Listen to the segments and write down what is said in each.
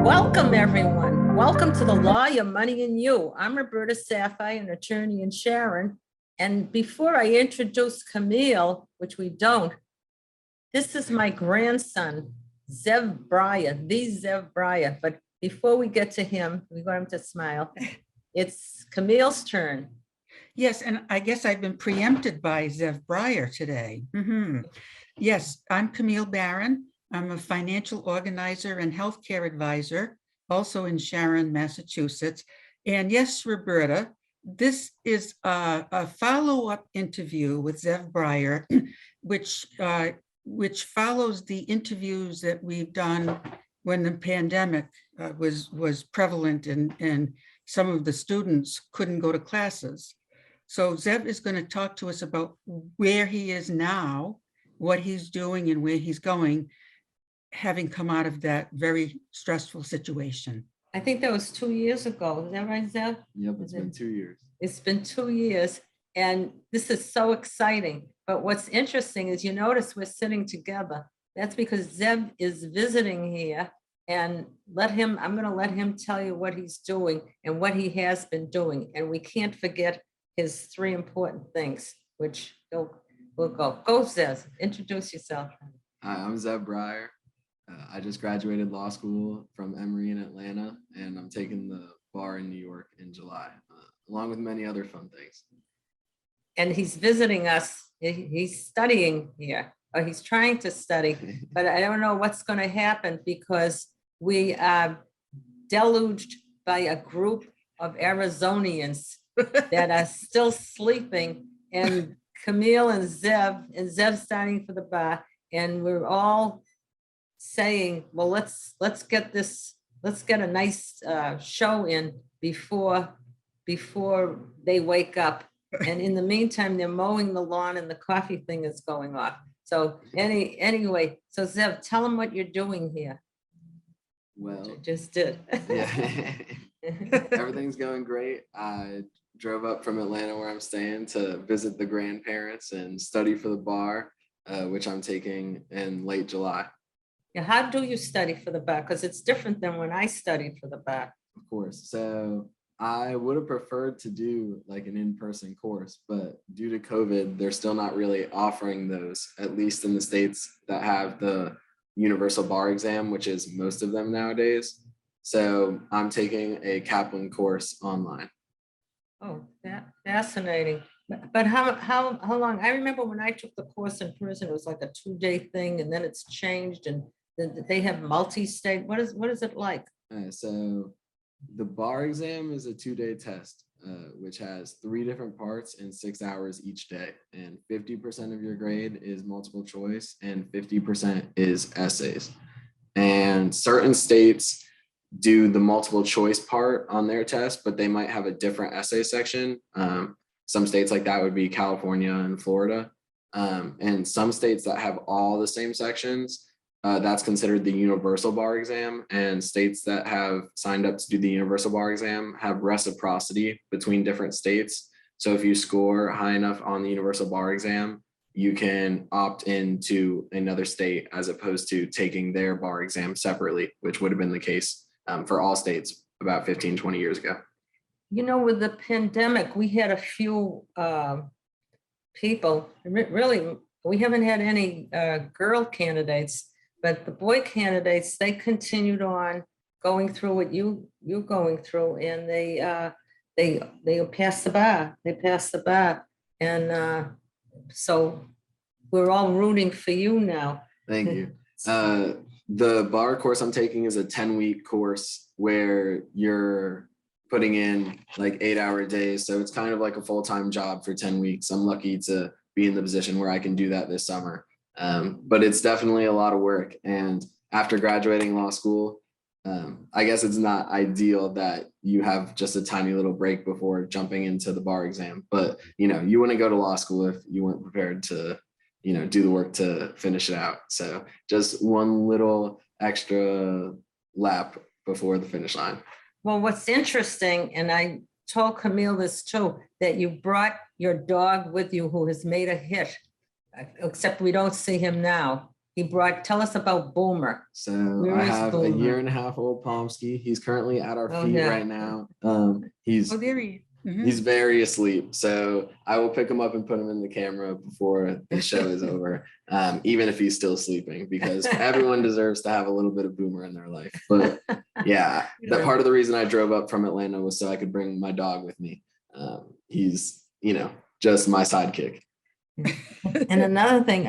Welcome, everyone. Welcome to the Law, Your Money, and You. I'm Roberta, Saphire, an attorney in Sharon. And before I introduce Camille, which we don't, this is my grandson, Zev Breyer, the Zev Breyer. But before we get to him, we want him to smile. It's Camille's turn. Yes, and I guess I've been preempted by Zev Breyer today. Yes, I'm Camille Barron. I'm a financial organizer and healthcare advisor, also in Sharon, Massachusetts. And yes, Roberta, this is a follow-up interview with Zev Breyer, which follows the interviews that we've done when the pandemic was prevalent and some of the students couldn't go to classes. So Zev is going to talk to us about where he is now, what he's doing and where he's going, having come out of that very stressful situation. I think that was 2 years ago. Is that right, Zev? Yep, it's been 2 years. It's been 2 years, and this is so exciting. But what's interesting is you notice we're sitting together. That's because Zev is visiting here, and I'm going to let him tell you what he's doing and what he has been doing. And we can't forget his 3 important things, which we'll go. Go, Zev. Introduce yourself. Hi, I'm Zev Breyer. I just graduated law school from Emory in Atlanta, and I'm taking the bar in New York in July, along with many other fun things. And he's visiting us. He's studying here, or he's trying to study, but I don't know what's going to happen because we are deluged by a group of Arizonians that are still sleeping, and Camille and Zev starting for the bar, and we're all saying, well, let's get a nice show in before they wake up. And in the meantime, they're mowing the lawn and the coffee thing is going off. So anyway, so Zev, tell them what you're doing here. Well, I just did. Yeah. Everything's going great. I drove up from Atlanta where I'm staying to visit the grandparents and study for the bar, which I'm taking in late July. Yeah, how do you study for the bar? Because it's different than when I studied for the bar. Of course. So I would have preferred to do like an in-person course, but due to COVID, they're still not really offering those, at least in the states that have the universal bar exam, which is most of them nowadays. So I'm taking a Kaplan course online. Oh, fascinating. But how long? I remember when I took the course in person, it was like a 2-day thing, and then it's changed, and they have multi-state. What is it like? So the bar exam is a 2-day test, which has 3 different parts and 6 hours each day. And 50% of your grade is multiple choice and 50% is essays. And certain states do the multiple choice part on their test, but they might have a different essay section. Some states like that would be California and Florida. And some states that have all the same sections, that's considered the universal bar exam, and states that have signed up to do the universal bar exam have reciprocity between different states. So if you score high enough on the universal bar exam, you can opt into another state as opposed to taking their bar exam separately, which would have been the case for all states about 15, 20 years ago. You know, with the pandemic, we had a few people, really, we haven't had any girl candidates, but the boy candidates, they continued on going through what you're going through, and they passed the bar. They passed the bar, and so we're all rooting for you now. Thank you. The bar course I'm taking is a 10-week course where you're putting in like 8-hour days. So it's kind of like a full-time job for 10 weeks. I'm lucky to be in the position where I can do that this summer. But it's definitely a lot of work. And after graduating law school, I guess it's not ideal that you have just a tiny little break before jumping into the bar exam. But, you wouldn't go to law school if you weren't prepared to, do the work to finish it out. So just one little extra lap before the finish line. Well, what's interesting, and I told Camille this too, that you brought your dog with you who has made a hit, except we don't see him now. tell us about Boomer. So Where I is have a Boomer? 1.5-year-old Pomsky. He's currently at our Oh, feet yeah. right now. He's Oh, there he. Mhm. He's very asleep, so I will pick him up and put him in the camera before the show is over, even if he's still sleeping, because everyone deserves to have a little bit of Boomer in their life. But yeah, that part of the reason I drove up from Atlanta was so I could bring my dog with me. He's, just my sidekick. And another thing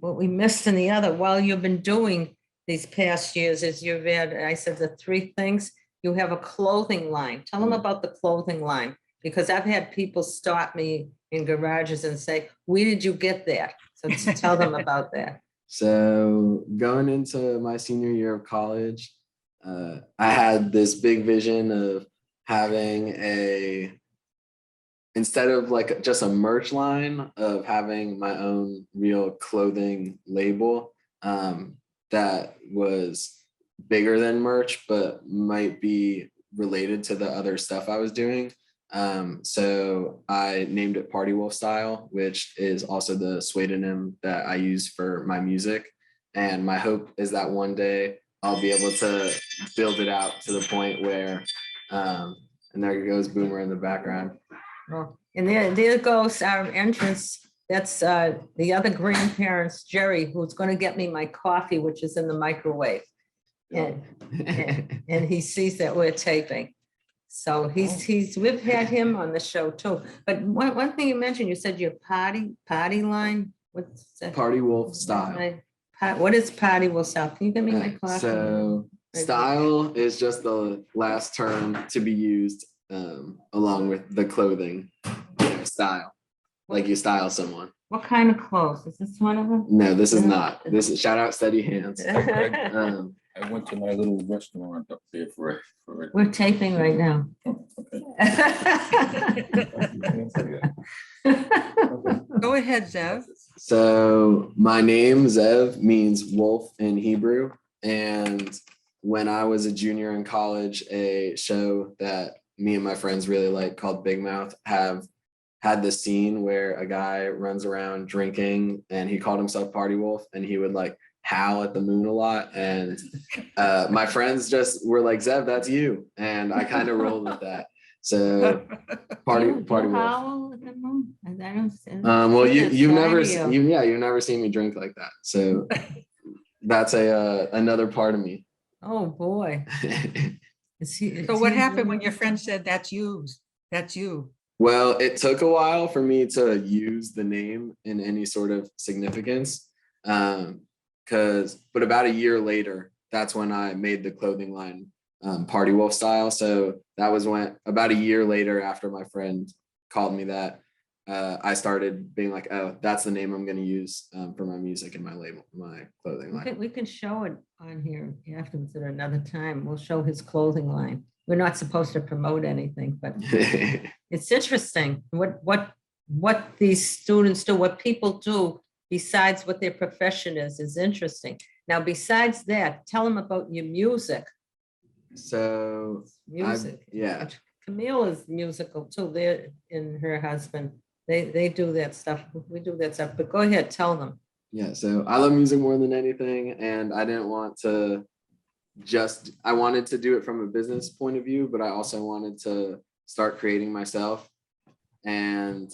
what we missed in the other, while you've been doing these past years, is you've had, I said the 3 things, you have a clothing line. Tell them about the clothing line, because I've had people stop me in garages and say, where did you get that? So tell them about that. So going into my senior year of college, I had this big vision of having instead of like just a merch line, of having my own real clothing label that was bigger than merch, but might be related to the other stuff I was doing. So I named it Party Wolf Style, which is also the pseudonym that I use for my music. And my hope is that one day I'll be able to build it out to the point where, and there goes Boomer in the background. Oh, and there goes our entrance. That's the other grandparents, Jerry, who's going to get me my coffee, which is in the microwave. And he sees that we're taping. So we've had him on the show too. But one thing you mentioned, you said your party line. What's that? Party Wolf Style. What is Party Wolf Style? Can you get me my coffee? So style is just the last term to be used along with the clothing style, like you style someone. What kind of clothes? Is this one of them? No, this is not. This is shout out Steady Hands. I went to my little restaurant up there for We're taping right now. Go ahead, Zev. So my name Zev means wolf in Hebrew, and when I was a junior in college, a show that me and my friends really like called Big Mouth had this scene where a guy runs around drinking and he called himself Party Wolf, and he would like howl at the moon a lot. And my friends just were like, Zev, that's you. And I kind of rolled with that. So party wolf. Howl at the moon? I don't Well, you've never you. you've never seen me drink like that. So that's another part of me. Oh boy. So what happened when your friend said, that's you? That's you. Well, it took a while for me to use the name in any sort of significance. But about a year later, that's when I made the clothing line Party Wolf Style. So that was when about a year later, after my friend called me that, I started being like, oh, that's the name I'm going to use for my music and my label, my clothing line. We can show it on here afterwards at another time. We'll show his clothing line. We're not supposed to promote anything, but it's interesting what these students do, what people do besides what their profession is interesting. Now, besides that, tell them about your music. So Music. Yeah. Camille is musical too. They're and her husband. They do that stuff. We do that stuff. But go ahead, tell them. Yeah. So I love music more than anything, and I didn't want to I wanted to do it from a business point of view, but I also wanted to start creating myself. And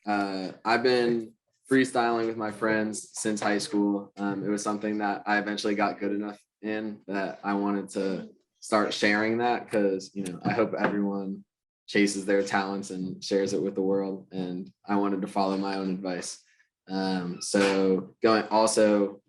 I've been freestyling with my friends since high school. It was something that I eventually got good enough in that I wanted to start sharing that, because I hope everyone chases their talents and shares it with the world, and I wanted to follow my own advice. So going also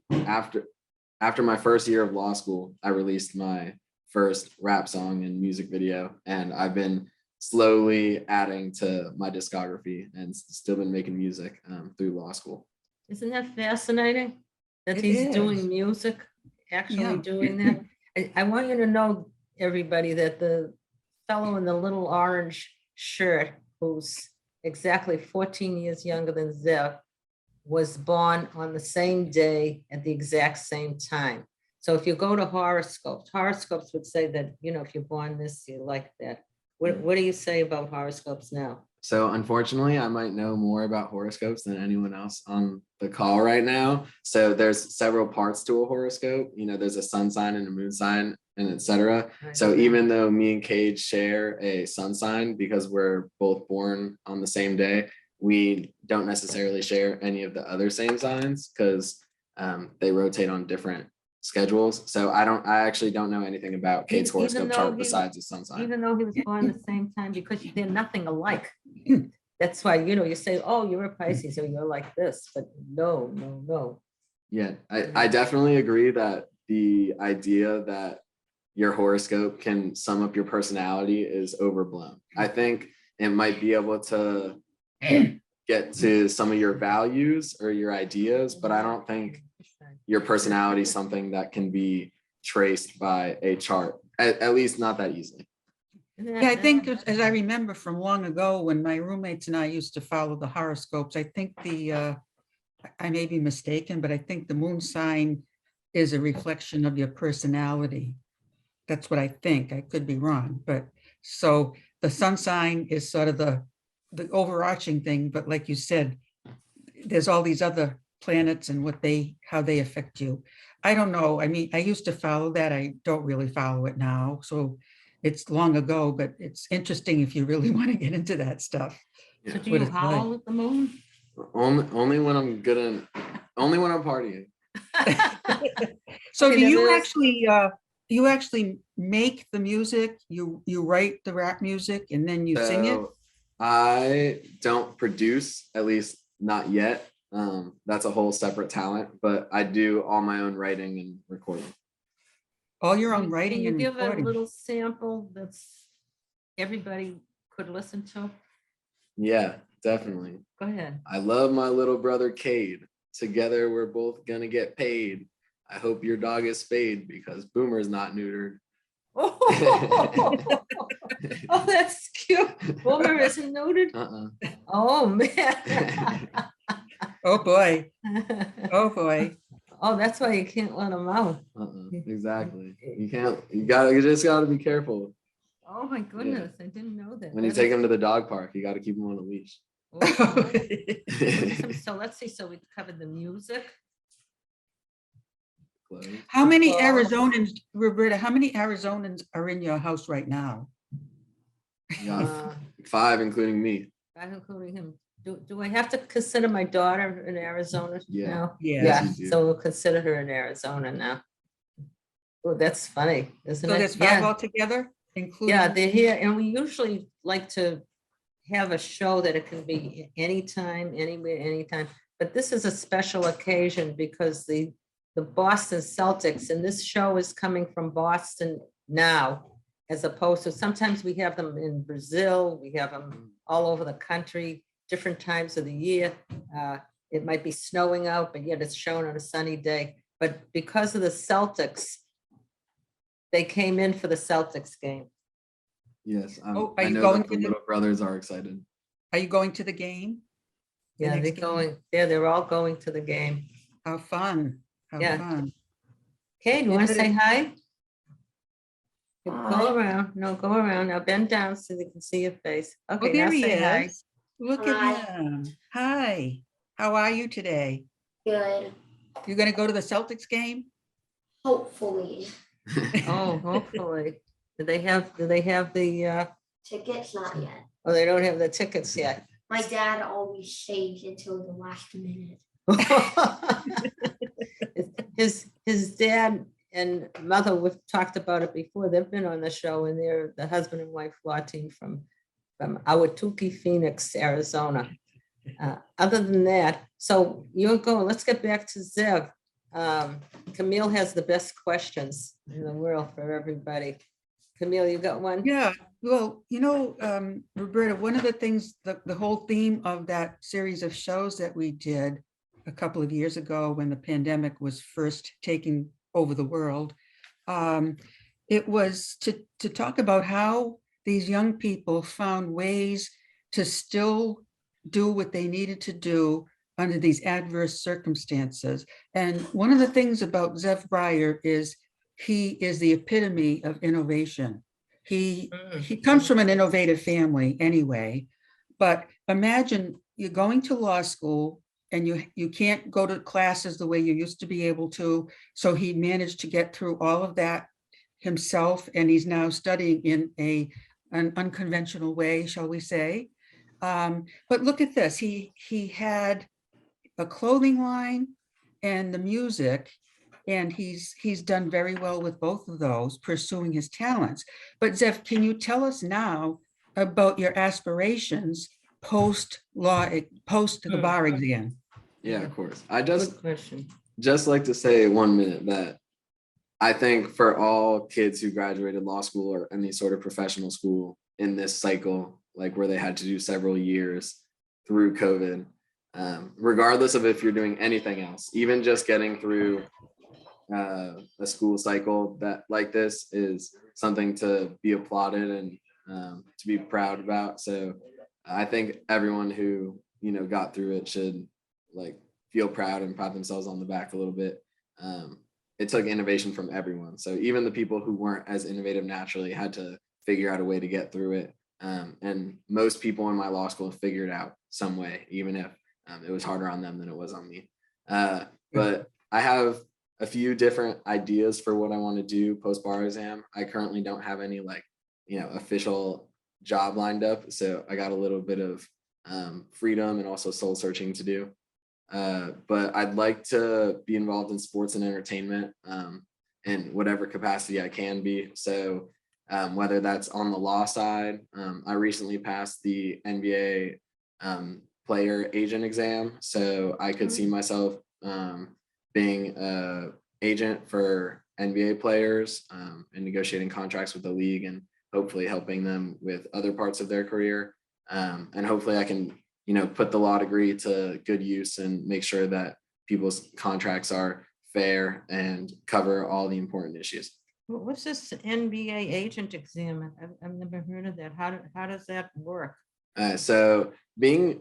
after my first year of law school, I released my first rap song and music video, and I've been slowly adding to my discography and still been making music through law school. Isn't that fascinating that It he's is. doing music, actually Yeah. doing that? I want you to know, everybody, that the fellow in the little orange shirt, who's exactly 14 years younger than Zev, was born on the same day at the exact same time. So if you go to horoscopes would say that, if you're born this, you like that. What do you say about horoscopes now? So unfortunately, I might know more about horoscopes than anyone else on the call right now. So there's several parts to a horoscope. You know, there's a sun sign and a moon sign and etc. So even though me and Cade share a sun sign because we're both born on the same day, we don't necessarily share any of the other same signs because they rotate on different schedules. So I actually don't know anything about Cade's Even horoscope though chart he- besides his sun sign. Even though he was born the same time, because they're nothing alike. That's why, you say, oh, you're a Pisces, or you're like this, but no, no, no. Yeah, I definitely agree that the idea that your horoscope can sum up your personality is overblown. I think it might be able to get to some of your values or your ideas, but I don't think your personality is something that can be traced by a chart, at least not that easily. Yeah, I think as I remember from long ago, when my roommates and I used to follow the horoscopes, I think I may be mistaken, but I think the moon sign is a reflection of your personality. That's what I think. I could be wrong, but so the sun sign is sort of the overarching thing, but like you said, there's all these other planets and how they affect you. I don't know. I mean, I used to follow that. I don't really follow it now. So it's long ago, but it's interesting if you really want to get into that stuff. So do what you it's howl at the moon? Only when I'm only when I'm partying. So Okay, do then you there's- actually make the music? You write the rap music and then you sing it? So I don't produce, at least not yet. That's a whole separate talent, but I do all my own writing and recording. All your own Can writing you and give a recording? little sample that's everybody could listen to? Yeah, definitely. Go ahead. I love my little brother Cade. Together we're both gonna get paid. I hope your dog is spayed because Boomer's not neutered. Oh, that's cute. Boomer isn't noted. Oh, man. Oh, boy. Oh, boy. Oh, that's why you can't let them out. Exactly. You just gotta be careful. Oh, my goodness. I didn't know that. When you That take is- him to the dog park, you gotta keep him on a leash. Oh, so let's see. So we covered the music. Clothes. How many Well- Arizonans, Roberta, how many Arizonans are in your house right now? Yeah, Uh, 5, including me. I'm including him. Do I have to consider my daughter in Arizona Yeah. now? Yeah. Yeah, you do. so we'll consider her in Arizona now. Oh, that's funny, isn't So it? there's 5 Yeah. altogether, including? Yeah, they're here, and we usually like to have a show that it can be anytime, anywhere, anytime. But this is a special occasion because the Boston Celtics, and this show is coming from Boston now, as opposed to sometimes we have them in Brazil, we have them all over the country, different times of the year. It might be snowing out, but yet it's shown on a sunny day. But because of the Celtics, they came in for the Celtics game. Yes, Oh, are I you know going that the to the- little brothers are excited. Are you going to the game? The Yeah, they're next game? going, yeah, they're all going to the game. How fun, how Yeah. fun. Okay, do you want to Is say it- hi? Go Hi. around, no, go around. Now bend down so they can see your face. Oh, Okay, now there he say hi. is. Look Hi. at him. Hi, how are you today? Good. You're gonna go to the Celtics game? Hopefully. Oh, hopefully. Do they have the, Tickets not yet. oh, they don't have the tickets yet. My dad always saves until the last minute. His dad and mother, we've talked about it before. They've been on the show and they're the husband and wife law team from Ahwatukee, Phoenix, Arizona. Other than that, so you're going, let's get back to Zev. Camille has the best questions in the world for everybody. Camille, you got one? Yeah, well, Roberta, one of the things, the whole theme of that series of shows that we did a couple of years ago when the pandemic was first taking over the world, it was to talk about how these young people found ways to still do what they needed to do under these adverse circumstances. And one of the things about Zev Breyer is he is the epitome of innovation. He comes from an innovative family anyway, But imagine you're going to law school and you can't go to classes the way you used to be able to. So he managed to get through all of that himself, and he's now studying in an unconventional way, shall we say. But look at this, he had a clothing line and the music, and he's done very well with both of those, pursuing his talents. But Zev, can you tell us now about your aspirations post the bar exam? Yeah, of course. I Good question. just like to say 1 minute that I think for all kids who graduated law school or any sort of professional school in this cycle, like where they had to do several years through COVID, regardless of if you're doing anything else, even just getting through a school cycle that like this is something to be applauded and to be proud about. So I think everyone who, got through it should like feel proud and pat themselves on the back a little bit. It took innovation from everyone. So even the people who weren't as innovative naturally had to figure out a way to get through it. And most people in my law school figured out some way, even if it was harder on them than it was on me. But I have a few different ideas for what I want to do post bar exam. I currently don't have any official job lined up. So I got a little bit of freedom and also soul searching to do. But I'd like to be involved in sports and entertainment in whatever capacity I can be. So whether that's on the law side, I recently passed the NBA player agent exam. So I could see myself being an agent for NBA players and negotiating contracts with the league and hopefully helping them with other parts of their career. And hopefully I can put the law degree to good use and make sure that people's contracts are fair and cover all the important issues. What's this NBA agent exam? I've never heard of that. How does that work? So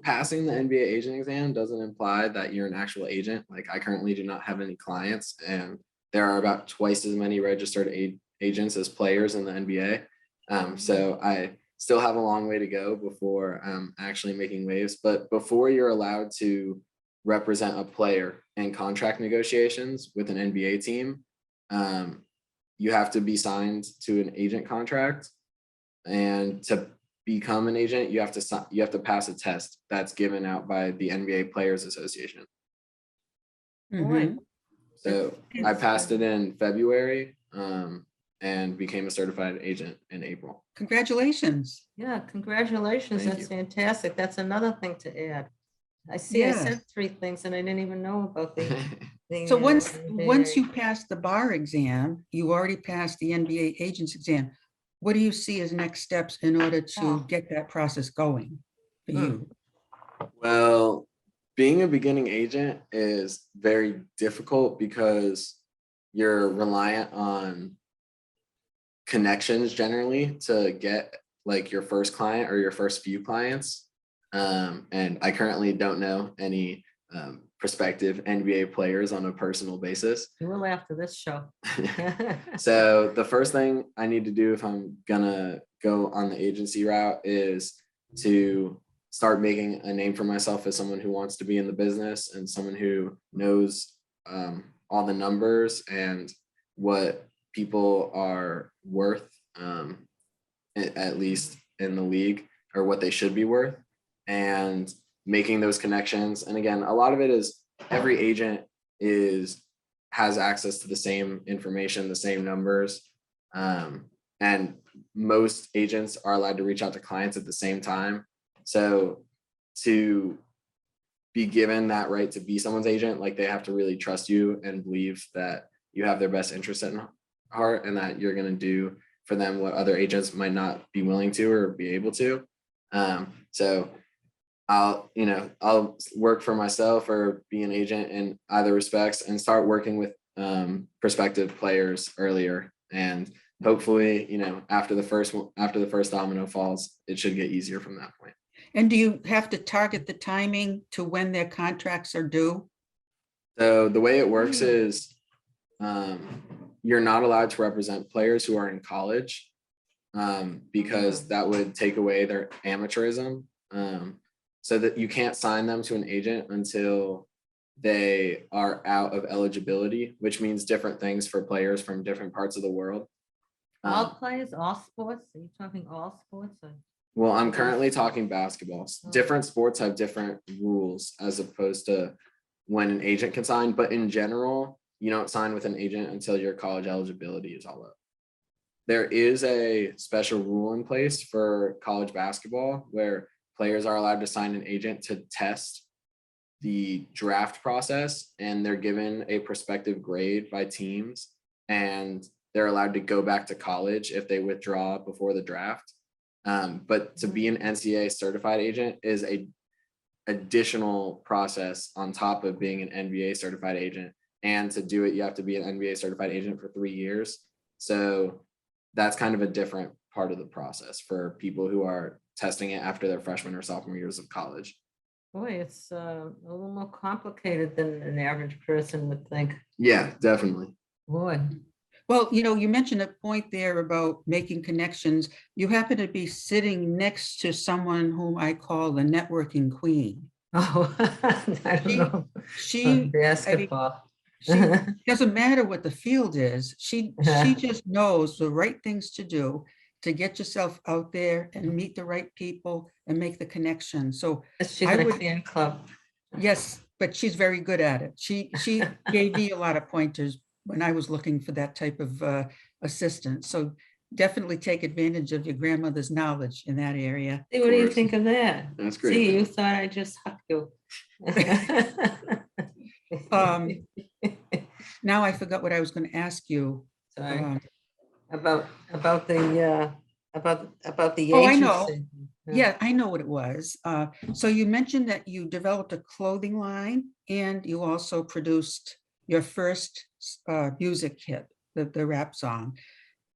passing the NBA agent exam doesn't imply that you're an actual agent. Like I currently do not have any clients, and there are about twice as many registered agents as players in the NBA. So I still have a long way to go before actually making waves. But before you're allowed to represent a player in contract negotiations with an NBA team, you have to be signed to an agent contract. And to become an agent, you have to pass a test that's given out by the NBA Players Association. Mhm. So I passed it in February. And became a certified agent in April. Congratulations. Yeah, congratulations. Thank That's you. fantastic. That's another thing to add. I see, I said 3 things and I didn't even know about the. So once NBA. you pass the bar exam, you already passed the NBA agents exam. What do you see as next steps in order to get that process going for you? Well, being a beginning agent is very difficult because you're reliant on connections generally to get like your first client or your first few clients. And I currently don't know any prospective NBA players on a personal basis. You will after this show. So the first thing I need to do if I'm gonna go on the agency route is to start making a name for myself as someone who wants to be in the business and someone who knows all the numbers and what people are worth, at least in the league, or what they should be worth, and making those connections. And again, a lot of it is every agent has access to the same information, the same numbers, and most agents are allowed to reach out to clients at the same time. So to be given that right to be someone's agent, like they have to really trust you and believe that you have their best interest in heart and that you're going to do for them what other agents might not be willing to or be able to. So I'll work for myself or be an agent in either respects and start working with prospective players earlier. And hopefully, after the first domino falls, it should get easier from that point. And do you have to target the timing to when their contracts are due? So the way it works is you're not allowed to represent players who are in college because that would take away their amateurism. so that you can't sign them to an agent until they are out of eligibility, which means different things for players from different parts of the world. All players, all sports? Are you talking all sports? Or? Well, I'm currently talking basketball. Oh. Different sports have different rules as opposed to when an agent can sign, but in general, you don't sign with an agent until your college eligibility is all up. There is a special rule in place for college basketball where players are allowed to sign an agent to test the draft process, and they're given a prospective grade by teams, and they're allowed to go back to college if they withdraw before the draft. But to be an NCAA certified agent is a additional process on top of being an NBA certified agent. And to do it, you have to be an NBA certified agent for 3 years. So that's kind of a different part of the process for people who are testing it after their freshman or sophomore years of college. Boy, it's a little more complicated than an average person would think. Yeah, definitely. Boy. Well, you mentioned a point there about making connections. You happen to be sitting next to someone whom I call the networking queen. Oh, I don't know. She Basketball. She doesn't matter what the field is. She just knows the right things to do to get yourself out there and meet the right people and make the connection. So She's I in a would- fan club. yes, but she's very good at it. She gave me a lot of pointers when I was looking for that type of assistance. So definitely take advantage of your grandmother's knowledge in that area. See, what do you course. think of that? That's great. See, you thought I just hugged you. Now I forgot what I was going to ask you. Sorry, Um, about the Oh, I know. agency. Yeah, I know what it was. So you mentioned that you developed a clothing line and you also produced your first music hit, the rap song.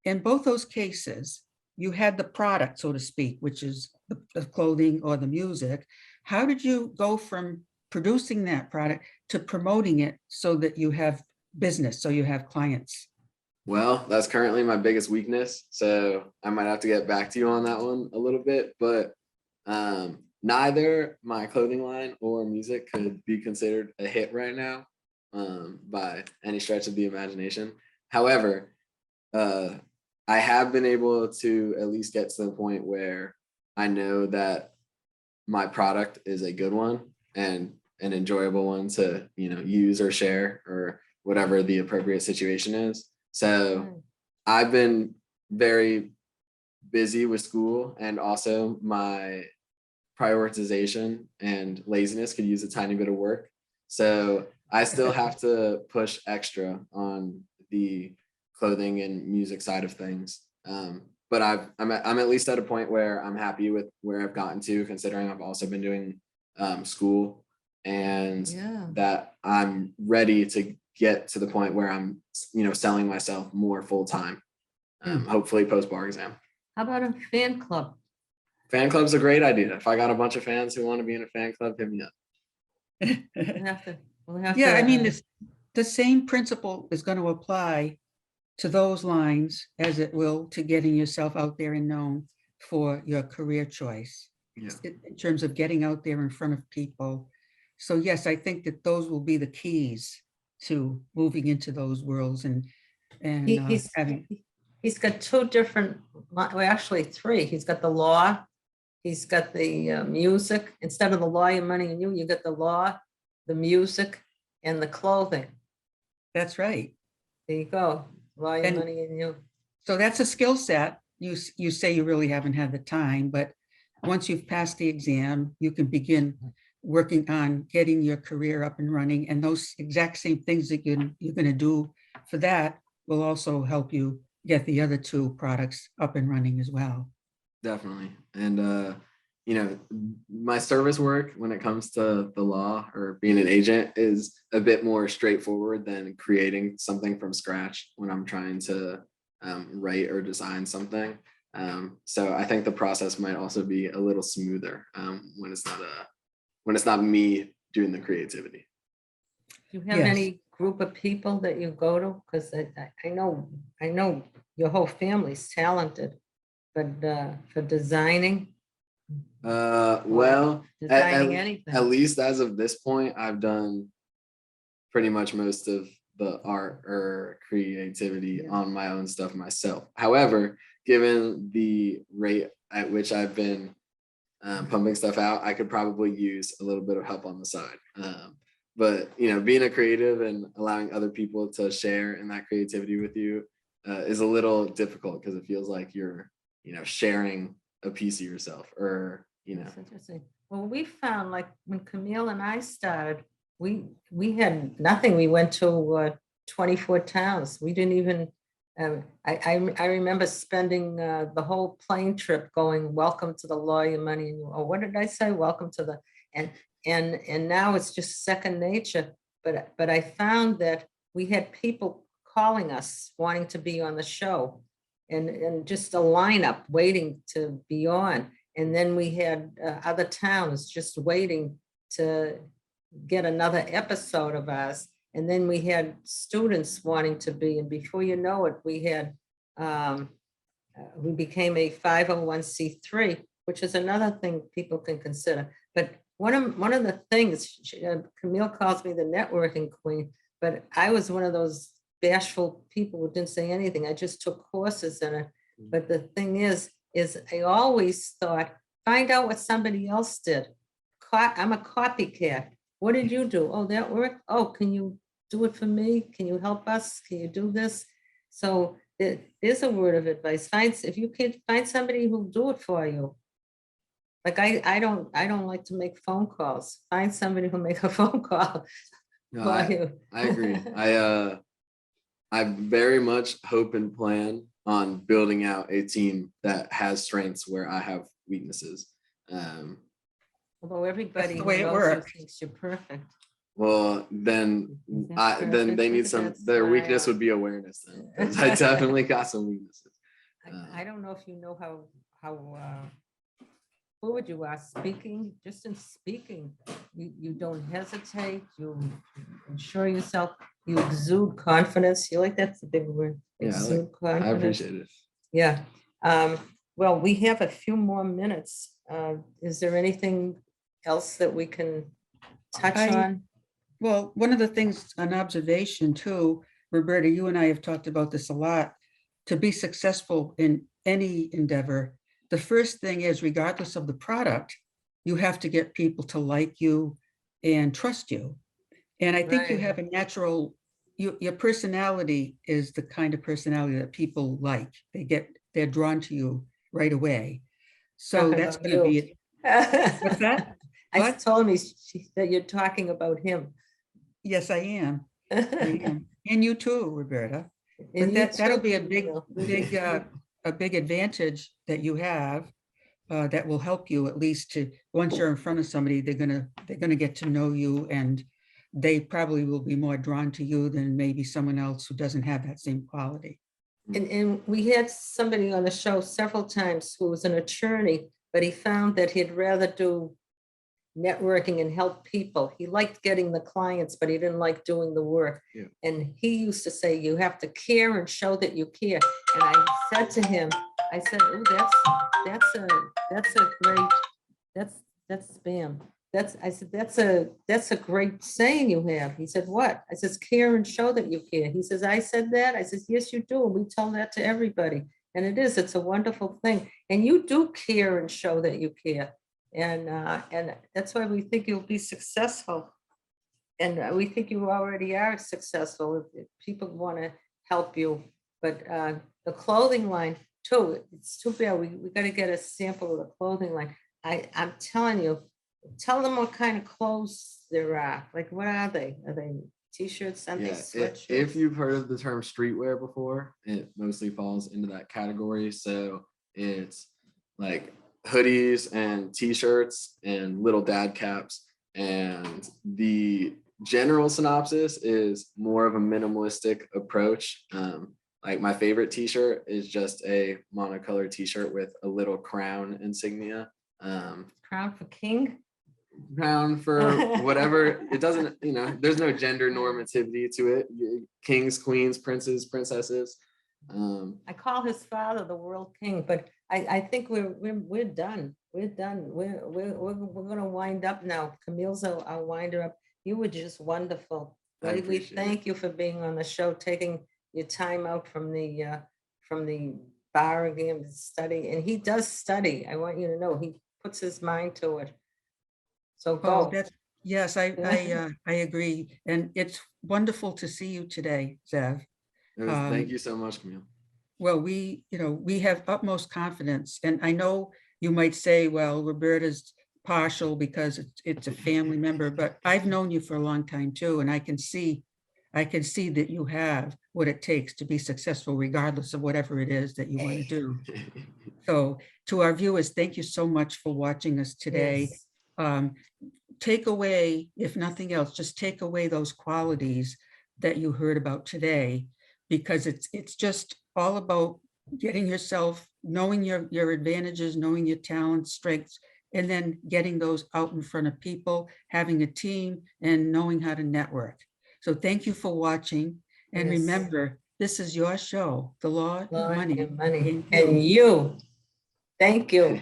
In both those cases, you had the product, so to speak, which is the clothing or the music. How did you go from producing that product to promoting it so that you have business, so you have clients? Well, that's currently my biggest weakness. So I might have to get back to you on that one a little bit, but neither my clothing line or music could be considered a hit right now by any stretch of the imagination. However, I have been able to at least get to the point where I know that my product is a good one and an enjoyable one to, use or share or whatever the appropriate situation is. So I've been very busy with school, and also my prioritization and laziness could use a tiny bit of work. So I still have to push extra on the clothing and music side of things. But I'm at least at a point where I'm happy with where I've gotten to, considering I've also been doing school, and that I'm ready to get to the point where I'm, selling myself more full time, hopefully post bar exam. How about a fan club? Fan club's a great idea. If I got a bunch of fans who want to be in a fan club, hit me up. We'll have Yeah, to, I mean, the same principle is going to apply to those lines as it will to getting yourself out there and known for your career choice. Yeah. In terms of getting out there in front of people. So yes, I think that those will be the keys to moving into those worlds and having. He's got two different, well, actually three. He's got the law, he's got the music. Instead of the law, your money and you get the law, the music, and the clothing. That's right. There you go. Law, your And- money and you. So that's a skill set. You say you really haven't had the time, but once you've passed the exam, you can begin working on getting your career up and running. And those exact same things that you're going to do for that will also help you get the other two products up and running as well. Definitely. And, my service work when it comes to the law or being an agent is a bit more straightforward than creating something from scratch when I'm trying to write or design something. So I think the process might also be a little smoother when it's not me doing the creativity. Do you have Yes. any group of people that you go to? Because I know your whole family's talented, but for designing, Well, Designing anything. at least as of this point, I've done pretty much most of the art or creativity Yeah. on my own stuff myself. However, given the rate at which I've been pumping stuff out, I could probably use a little bit of help on the side. But being a creative and allowing other people to share in that creativity with you is a little difficult because it feels like you're sharing a piece of yourself, or That's interesting. Well, we found, like, when Camille and I started, we had nothing. We went to 24 towns. We didn't even, I remember spending the whole plane trip going, welcome to the lawyer money, or what did I say? Welcome to the, and now it's just second nature. But I found that we had people calling us wanting to be on the show, and just a lineup waiting to be on. And then we had other towns just waiting to get another episode of us. And then we had students wanting to be, and before you know it, we became a 501c3, which is another thing people can consider. But one of the things, Camille calls me the networking queen, but I was one of those bashful people who didn't say anything. I just took courses in it. But the thing is I always thought, find out what somebody else did. I'm a copycat. What did you do? Oh, that worked. Oh, can you do it for me? Can you help us? Can you do this? So there's a word of advice. If you can find somebody who'll do it for you. Like I don't like to make phone calls. Find somebody who'll make a phone call No, for you. I agree. I very much hope and plan on building out a team that has strengths where I have weaknesses. Although everybody the way it knows works. you thinks you're perfect. Well, then That's then they perfect. need Look at some. that Their weakness smile. would be awareness. Then 'cause I definitely got some weaknesses. I don't know if you know how who would you ask? Speaking, just in speaking, you don't hesitate, you ensure yourself, you exude confidence. You like, that's the big word. Yeah, Exude I confidence. appreciate it. Yeah. Well, we have a few more minutes. Is there anything else that we can touch on? Well, one of the things, an observation too, Roberta, you and I have talked about this a lot. To be successful in any endeavor, the first thing is, regardless of the product, you have to get people to like you and trust you. And I think you Right. have a natural, your personality is the kind of personality that people like. They're drawn to you right away. So Talking that's about going to be you. it. What's that? I What? told me that you're talking about him. Yes, I am. I am. And you too, Roberta. And But you that'll too, be a Camille. big advantage that you have that will help you, at least, to once you're in front of somebody, they're gonna get to know you, and they probably will be more drawn to you than maybe someone else who doesn't have that same quality. And we had somebody on the show several times who was an attorney, but he found that he'd rather do networking and help people. He liked getting the clients, but he didn't like doing the work. Yeah. And he used to say, you have to care and show that you care. And I said to him, I said, oh, that's a great, that's spam. I said, that's a great saying you have. He said, what? I says, care and show that you care. He says, I said that? I says, yes, you do. And we tell that to everybody. And it's a wonderful thing. And you do care and show that you care. And that's why we think you'll be successful. And we think you already are successful if people want to help you. But the clothing line too, it's too bad. We got to get a sample of the clothing line. I'm telling you, tell them what kind of clothes there are. Like, what are they? Are they t-shirts, Sunday Yeah, sweatshirts? if you've heard of the term streetwear before, it mostly falls into that category. So it's like hoodies and t-shirts and little dad caps. And the general synopsis is more of a minimalistic approach. Like my favorite t-shirt is just a monocolored t-shirt with a little crown insignia. Crown for king? Crown for whatever. It doesn't, there's no gender normativity to it. Kings, queens, princes, princesses. I call his father the world king, but I think we're done. We're done. We're gonna wind up now. Camille's our winder up. You were just wonderful. I We appreciate thank you for being on the show, taking your time out from the bar game to study. And he does study. I want you to know, he puts his mind to it. So Oh, go. that's, yes, I agree. And it's wonderful to see you today, Zev. Thank you so much, Camille. Well, we have utmost confidence. And I know you might say, well, Roberta's partial because it's a family member, but I've known you for a long time too. And I can see that you have what it takes to be successful, regardless of whatever it is that you want to do. So to our viewers, thank you so much for watching us today. Yes. Take away, if nothing else, just take away those qualities that you heard about today, because it's just all about getting yourself, knowing your advantages, knowing your talents, strengths, and then getting those out in front of people, having a team, and knowing how to network. So thank you for watching. And Yes. remember, this is your show, The Law Law and Money. and money. And you. And you. Thank you.